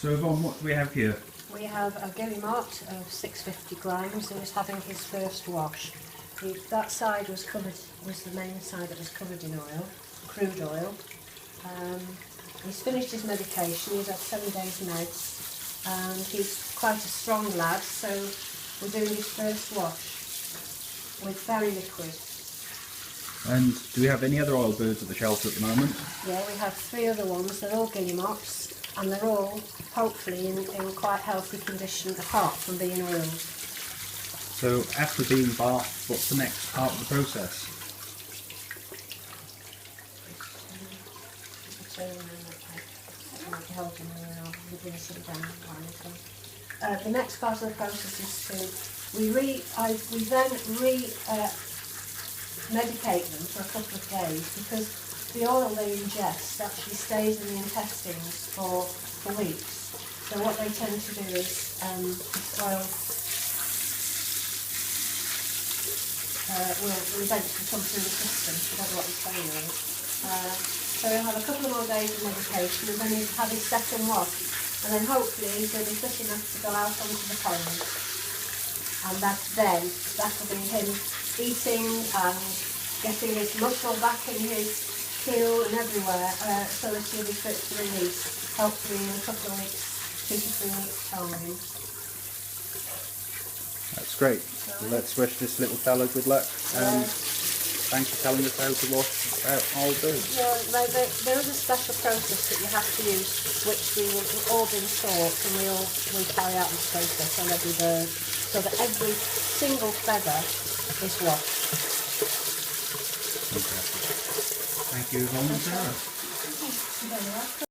So Yvonne, what do we have here? We have a guillemot of 650 grams who is having his first wash. That side was the main side that was covered in oil, crude oil. He's finished his medication, he's had 7 days meds, and he's quite a strong lad, so we're doing his first wash with very liquid. And do we have any other oil birds at the shelter at the moment? Yeah, we have 3 other ones, they're all guillemots, and they're all hopefully in quite healthy condition apart from being oiled. So after being bathed, what's the next part of the process? The next part of the process is to we then medicate them for a couple of days, because the oil they ingest actually stays in the intestines for weeks. So what they tend to do is this oil will eventually come through the system. I don't know what I'm saying really. So he'll have a couple of more days of medication, and then he'll have his second wash, and then hopefully he'll be fit enough to go out onto the pond, and that'll be him eating and getting his muscle back in his keel and everywhere, so that he'll be fit to release, hopefully in a couple of weeks, 2 to 3 weeks time. That's great. Right. Let's wish this little fella good luck. Thanks for telling us how to wash out all birds. Yeah, there is a special process that you have to use, which we've all been taught, and we carry out this process on every bird, so that every single feather is washed. Fantastic. Thank you, Yvonne and Sarah. Thank you very much.